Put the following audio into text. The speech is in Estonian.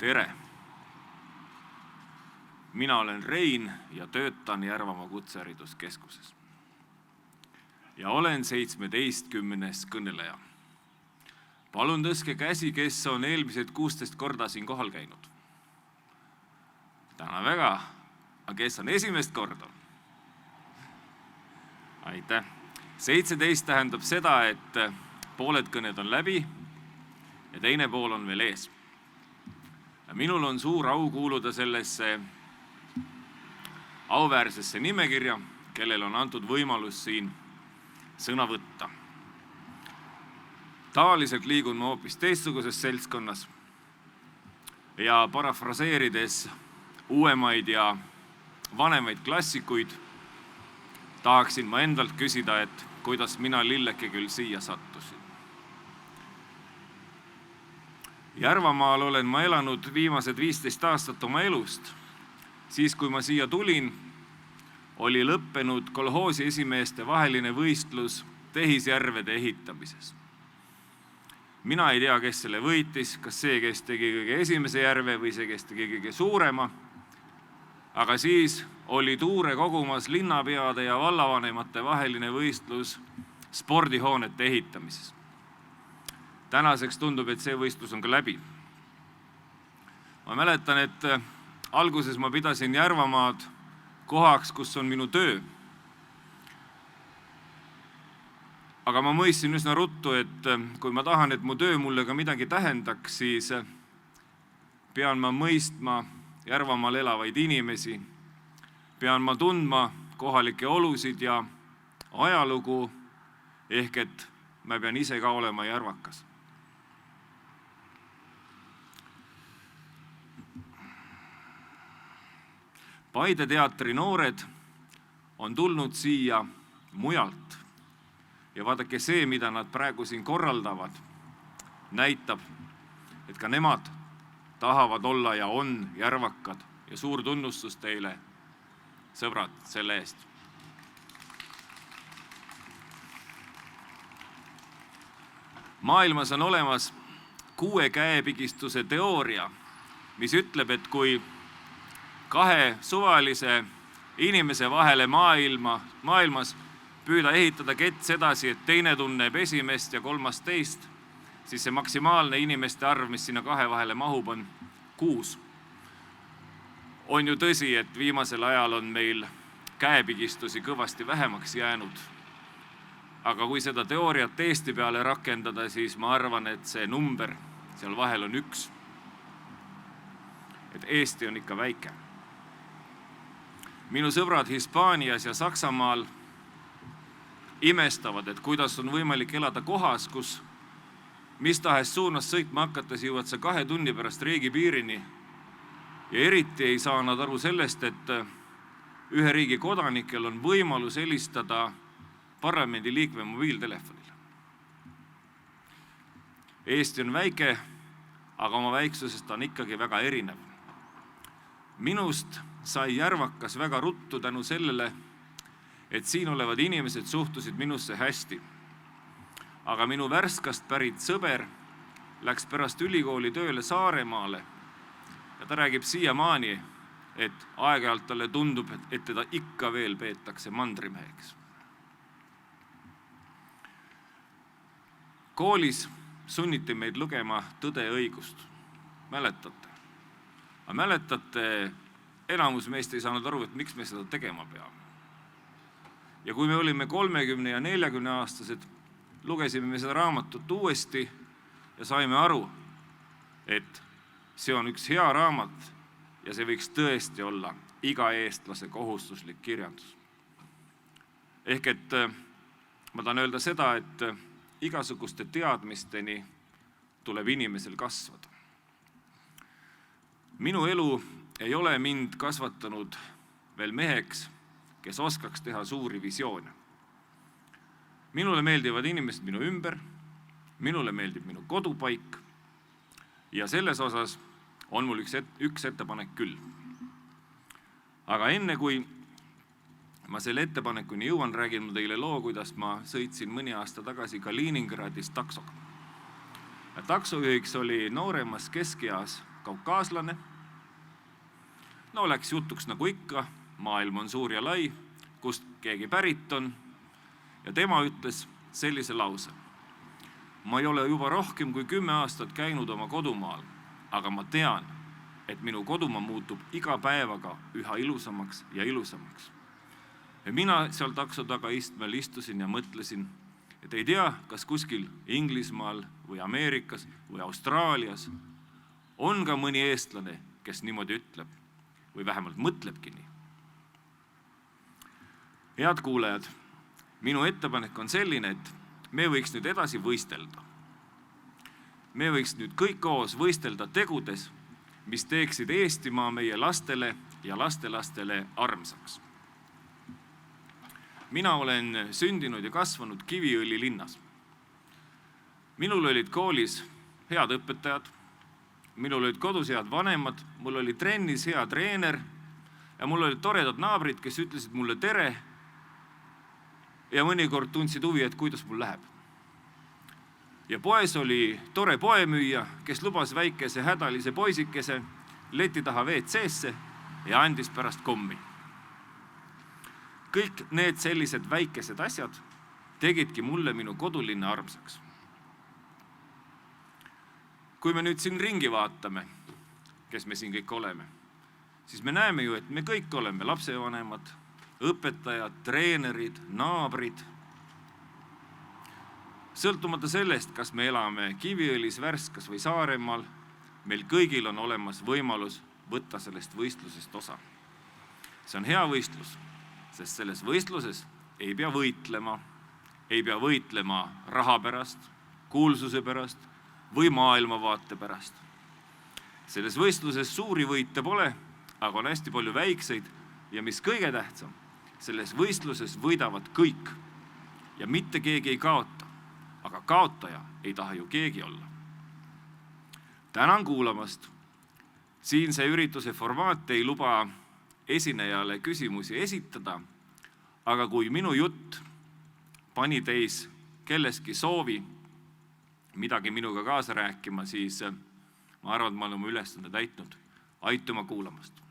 Tere! Mina olen Rein ja töötan Järvamaa Kutsehariduskeskuses. Ja olen 17. kõneleja. Palun tõstke käsi, kes on eelmised 16 korda siin kohal käinud. Tänan väga, aga kes on esimest korda? Aitäh! 17 tähendab seda, et pooled kõned on läbi ja teine pool on veel ees. Minul on suur au kuuluda sellesse auväärsesse nimekirja, kellel on antud võimalus siin sõna võtta. Tavaliselt liigun ma hoopis teistsuguses seltskonnas ja parafraseerides uuemaid ja vanemaid klassikuid, tahaksin ma endalt küsida, et kuidas mina lilleke küll siia sattusin. Järvamaal olen ma elanud viimased 15 aastat oma elust. Siis, kui ma siia tulin, oli lõppenud kolhoosi esimeeste vaheline võistlus tehisjärvede ehitamises. Mina ei tea, kes selle võitis, kas see, kes tegi kõige esimese järve või see, kes tegi kõige suurema, aga siis oli tuure kogumas linnapeade ja vallavanemate vaheline võistlus spordihoonete ehitamises. Tänaseks tundub, et see võistlus on ka läbi. Ma mäletan, et alguses ma pidasin Järvamaad kohaks, kus on minu töö. Aga ma mõistsin üsna ruttu, et kui ma tahan, et mu töö mulle ka midagi tähendaks, siis pean ma mõistma Järvamaal elavaid inimesi, pean ma tundma kohalikke olusid ja ajalugu, ehk et ma pean ise ka olema järvakas. Paide teatri noored on tulnud siia mujalt ja vaadake see, mida nad praegu siin korraldavad, näitab, et ka nemad tahavad olla ja on järvakad ja suur tunnustus teile, sõbrad, selle eest. Maailmas on olemas 6 käepigistuse teooria, mis ütleb, et kui 2 suvalise inimese vahele maailmas püüda ehitada kets edasi, et teine tunneb esimest ja kolmas teist, siis see maksimaalne inimeste arv, mis sinna 2 vahele mahub, on 6. On ju tõsi, et viimasel ajal on meil käepigistusi kõvasti vähemaks jäänud. Aga kui seda teooriat Eesti peale rakendada, siis ma arvan, et see number seal vahel on 1. Et Eesti on ikka väike. Minu sõbrad Hispaanias ja Saksamaal imestavad, et kuidas on võimalik elada kohas, kus mis tahes suunas sõitma hakates jõuad sa 2 tunni pärast riigi piirini ja eriti ei saa nad aru sellest, et ühe riigi kodanikel on võimalus helistada parlamendi liikme mobiiltelefonile. Eesti on väike, aga oma väiksusest on ikkagi väga erinev. Minust sai järvakas väga ruttu tänu sellele, et siin olevad inimesed suhtusid minusse hästi. Aga minu Värskast pärit sõber läks pärast ülikooli tööle Saaremaale ja ta räägib siiamaani, et aeg-ajalt talle tundub, et teda ikka veel peetakse mandrimeheks. Koolis sunniti meid lugema Tõde ja õigust. Mäletate? Aga mäletate, enamus meist ei saanud aru, et miks me seda tegema peame. Ja kui me olime 30 ja 40 aastased, lugesime me seda raamatut uuesti ja saime aru, et see on üks hea raamat ja see võiks tõesti olla iga eestlase kohustuslik kirjandus. Ehk et ma tahan öelda seda, et igasuguste teadmisteni tuleb inimesel kasvada. Minu elu ei ole mind kasvatanud veel meheks, kes oskaks teha suuri visioone. Minule meeldivad inimesed minu ümber, minule meeldib minu kodupaik ja selles osas on mul üks ettepanek küll. Aga enne kui ma selle ettepanekuni jõuan, räägin ma teile loo, kuidas ma sõitsin mõni aasta tagasi Kaliningradis taksoga. Taksojuhiks oli nooremas keskeas kaukaaslane. No läks jutuks nagu ikka, maailm on suur ja lai, kust keegi pärit on. Ja tema ütles sellise lause. Ma ei ole juba rohkem kui 10 aastat käinud oma kodumaal, aga ma tean, et minu kodumaa muutub iga päevaga üha ilusamaks ja ilusamaks. Ja mina seal takso taga istmel istusin ja mõtlesin, et ei tea, kas kuskil Inglismaal või Ameerikas või Austraalias on ka mõni eestlane, kes niimoodi ütleb või vähemalt mõtlebki nii. Head kuulajad, minu ettepanek on selline, et me võiks nüüd edasi võistelda. Me võiks nüüd kõik koos võistelda tegudes, mis teeksid Eestimaa meie lastele ja lastelastele armsaks. Mina olen sündinud ja kasvanud Kiviõli linnas. Minul olid koolis head õpetajad, minul olid kodus head vanemad, mul oli trennis hea treener ja mul olid toredad naabrid, kes ütlesid mulle tere ja mõnikord tundsid huvi, et kuidas mul läheb. Ja poes oli tore poemüüja, kes lubas väikese hädalise poisikese leti taha WC-sse ja andis pärast kommi. Kõik need sellised väikesed asjad tegidki mulle minu kodulinna armsaks. Kui me nüüd siin ringi vaatame, kes me siin kõik oleme, siis me näeme ju, et me kõik oleme lapsevanemad, õpetajad, treenerid, naabrid. Sõltumata sellest, kas me elame Kiviõlis, Värskas või Saaremaal, meil kõigil on olemas võimalus võtta sellest võistlusest osa. See on hea võistlus, sest selles võistluses ei pea võitlema raha pärast, kuulsuse pärast või maailmavaate pärast. Selles võistluses suuri võite pole, aga on hästi palju väikseid ja mis kõige tähtsam, selles võistluses võidavad kõik ja mitte keegi ei kaota, aga kaotaja ei taha ju keegi olla. Tänan kuulamast. Siinse ürituse formaat ei luba esinejale küsimusi esitada, aga kui minu jutt pani teis kelleski soovi midagi minuga kaasa rääkima, siis ma arvan, et ma olen oma ülesande täitnud. Aitüma kuulamast!